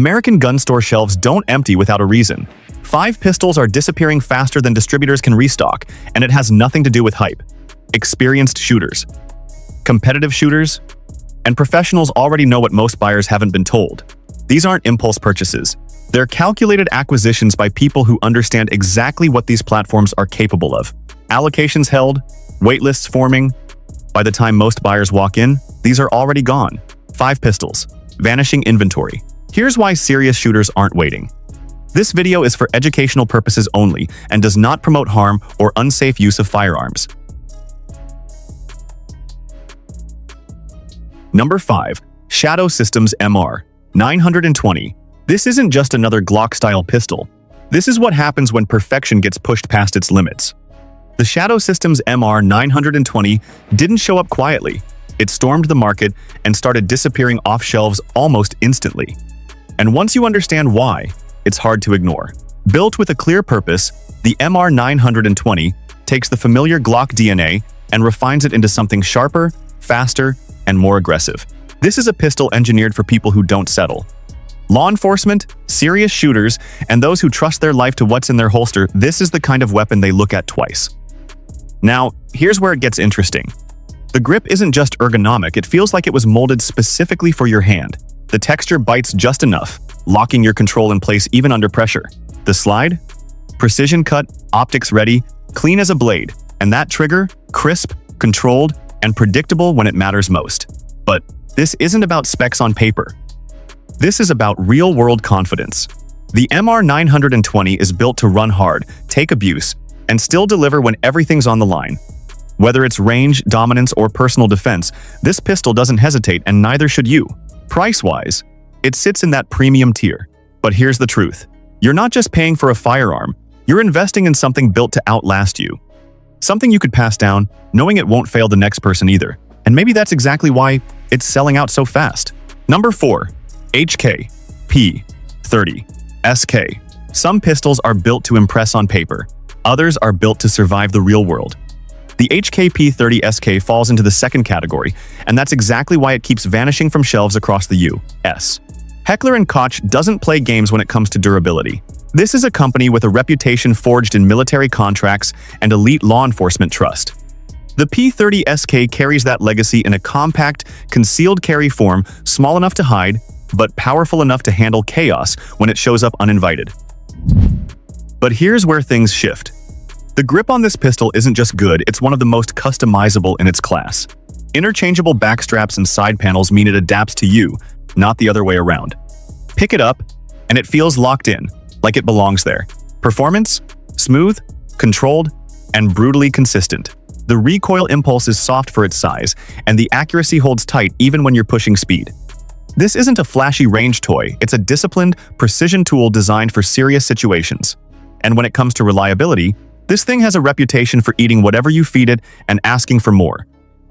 American gun store shelves don't empty without a reason. 5 pistols are disappearing faster than distributors can restock, and it has nothing to do with hype. Experienced shooters, competitive shooters, and professionals already know what most buyers haven't been told. These aren't impulse purchases. They're calculated acquisitions by people who understand exactly what these platforms are capable of. Allocations held, waitlists forming. By the time most buyers walk in, these are already gone. 5 pistols, vanishing inventory. Here's why serious shooters aren't waiting. This video is for educational purposes only and does not promote harm or unsafe use of firearms. Number 5. Shadow Systems MR920. This isn't just another Glock-style pistol. This is what happens when perfection gets pushed past its limits. The Shadow Systems MR920 didn't show up quietly. It stormed the market and started disappearing off shelves almost instantly. And once you understand why, it's hard to ignore. Built with a clear purpose, the MR920 takes the familiar Glock DNA and refines it into something sharper, faster, and more aggressive. This is a pistol engineered for people who don't settle. Law enforcement, serious shooters, and those who trust their life to what's in their holster, this is the kind of weapon they look at twice. Now, here's where it gets interesting. The grip isn't just ergonomic, it feels like it was molded specifically for your hand. The texture bites just enough, locking your control in place even under pressure. The slide? Precision cut, optics ready, clean as a blade. And that trigger? Crisp, controlled, and predictable when it matters most. But this isn't about specs on paper. This is about real-world confidence. The MR920 is built to run hard, take abuse, and still deliver when everything's on the line. Whether it's range, dominance, or personal defense, this pistol doesn't hesitate, and neither should you. Price-wise, it sits in that premium tier. But here's the truth. You're not just paying for a firearm, you're investing in something built to outlast you. Something you could pass down, knowing it won't fail the next person either. And maybe that's exactly why it's selling out so fast. Number 4. HK P320 SK. Some pistols are built to impress on paper. Others are built to survive the real world. The HK P320 SK falls into the second category, and that's exactly why it keeps vanishing from shelves across the U.S. Heckler and Koch doesn't play games when it comes to durability. This is a company with a reputation forged in military contracts and elite law enforcement trust. The P320 SK carries that legacy in a compact, concealed carry form, small enough to hide, but powerful enough to handle chaos when it shows up uninvited. But here's where things shift. The grip on this pistol isn't just good, it's one of the most customizable in its class. Interchangeable backstraps and side panels mean it adapts to you, not the other way around. Pick it up, and it feels locked in, like it belongs there. Performance? Smooth, controlled, and brutally consistent. The recoil impulse is soft for its size, and the accuracy holds tight even when you're pushing speed. This isn't a flashy range toy, it's a disciplined, precision tool designed for serious situations. And when it comes to reliability, this thing has a reputation for eating whatever you feed it and asking for more.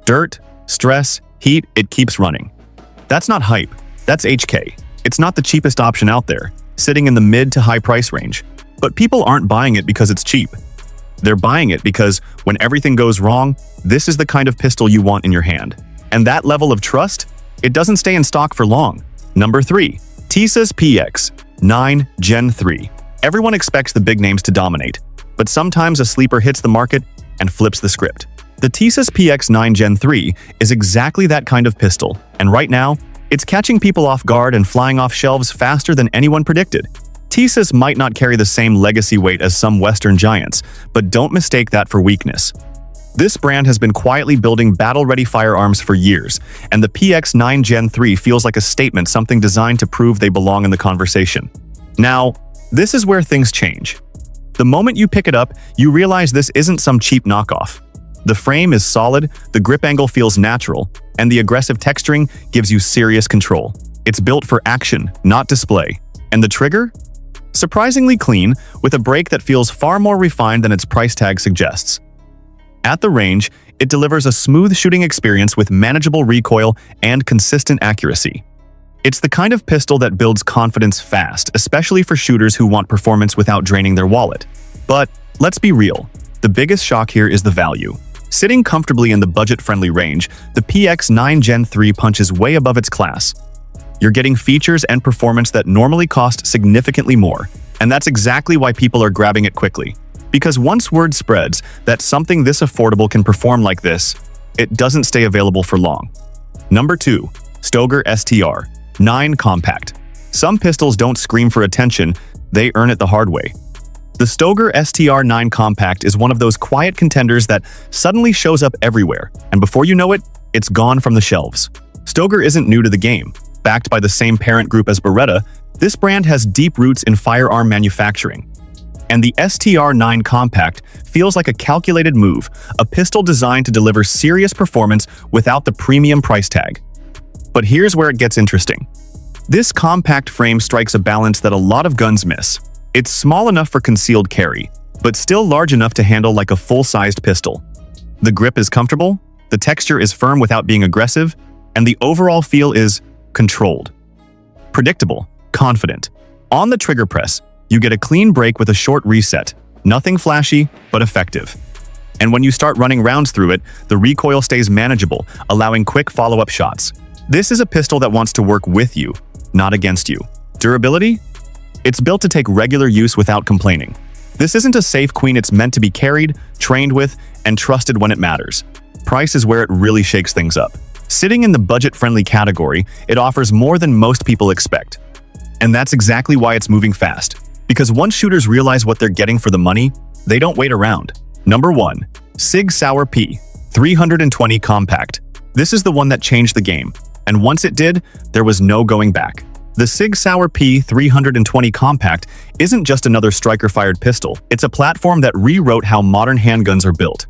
Dirt, stress, heat, it keeps running. That's not hype, that's HK. It's not the cheapest option out there, sitting in the mid to high price range. But people aren't buying it because it's cheap. They're buying it because when everything goes wrong, this is the kind of pistol you want in your hand. And that level of trust? It doesn't stay in stock for long. Number 3. Tisas PX-9 Gen 3. Everyone expects the big names to dominate, but sometimes a sleeper hits the market and flips the script. The Tisas PX-9 Gen 3 is exactly that kind of pistol, and right now, it's catching people off guard and flying off shelves faster than anyone predicted. Tisas might not carry the same legacy weight as some Western giants, but don't mistake that for weakness. This brand has been quietly building battle-ready firearms for years, and the PX-9 Gen 3 feels like a statement, something designed to prove they belong in the conversation. Now, this is where things change. The moment you pick it up, you realize this isn't some cheap knockoff. The frame is solid, the grip angle feels natural, and the aggressive texturing gives you serious control. It's built for action, not display. And the trigger? Surprisingly clean, with a break that feels far more refined than its price tag suggests. At the range, it delivers a smooth shooting experience with manageable recoil and consistent accuracy. It's the kind of pistol that builds confidence fast, especially for shooters who want performance without draining their wallet. But let's be real, the biggest shock here is the value. Sitting comfortably in the budget-friendly range, the PX-9 Gen 3 punches way above its class. You're getting features and performance that normally cost significantly more, and that's exactly why people are grabbing it quickly. Because once word spreads that something this affordable can perform like this, it doesn't stay available for long. Number 2. Stoeger STR-9 Compact. Some pistols don't scream for attention, they earn it the hard way. The Stoeger STR-9 Compact is one of those quiet contenders that suddenly shows up everywhere, and before you know it, it's gone from the shelves. Stoeger isn't new to the game. Backed by the same parent group as Beretta, this brand has deep roots in firearm manufacturing. And the STR-9 Compact feels like a calculated move, a pistol designed to deliver serious performance without the premium price tag. But here's where it gets interesting. This compact frame strikes a balance that a lot of guns miss. It's small enough for concealed carry, but still large enough to handle like a full-sized pistol. The grip is comfortable, the texture is firm without being aggressive, and the overall feel is controlled. Predictable, confident. On the trigger press, you get a clean break with a short reset. Nothing flashy, but effective. And when you start running rounds through it, the recoil stays manageable, allowing quick follow-up shots. This is a pistol that wants to work with you, not against you. Durability? It's built to take regular use without complaining. This isn't a safe queen, it's meant to be carried, trained with, and trusted when it matters. Price is where it really shakes things up. Sitting in the budget-friendly category, it offers more than most people expect. And that's exactly why it's moving fast. Because once shooters realize what they're getting for the money, they don't wait around. Number 1. SIG Sauer P320 Compact. This is the one that changed the game. And once it did, there was no going back. The SIG Sauer P320 Compact isn't just another striker-fired pistol. It's a platform that rewrote how modern handguns are built.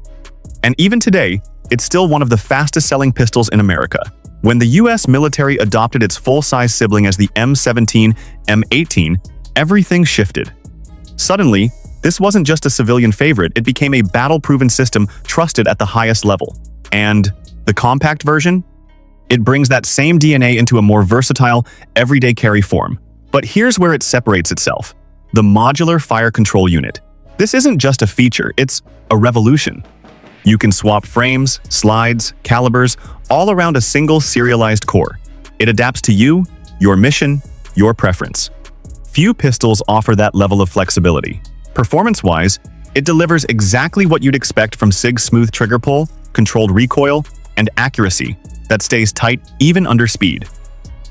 And even today, it's still one of the fastest-selling pistols in America. When the US military adopted its full-size sibling as the M17, M18, everything shifted. Suddenly, this wasn't just a civilian favorite, it became a battle-proven system trusted at the highest level. And the compact version? It brings that same DNA into a more versatile, everyday carry form. But here's where it separates itself. The modular fire control unit. This isn't just a feature, it's a revolution. You can swap frames, slides, calibers, all around a single serialized core. It adapts to you, your mission, your preference. Few pistols offer that level of flexibility. Performance-wise, it delivers exactly what you'd expect from SIG's smooth trigger pull, controlled recoil, and accuracy that stays tight even under speed.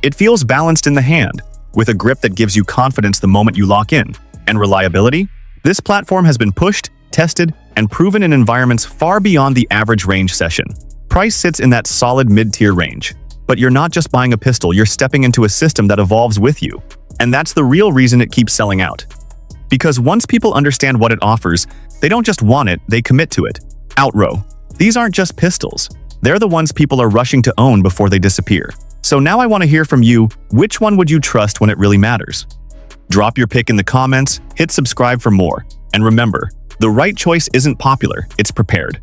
It feels balanced in the hand, with a grip that gives you confidence the moment you lock in. And reliability? This platform has been pushed, tested, and proven in environments far beyond the average range session. Price sits in that solid mid-tier range. But you're not just buying a pistol, you're stepping into a system that evolves with you. And that's the real reason it keeps selling out. Because once people understand what it offers, they don't just want it, they commit to it. Outrow. These aren't just pistols. They're the ones people are rushing to own before they disappear. So now I want to hear from you, which one would you trust when it really matters? Drop your pick in the comments, hit subscribe for more, and remember, the right choice isn't popular, it's prepared.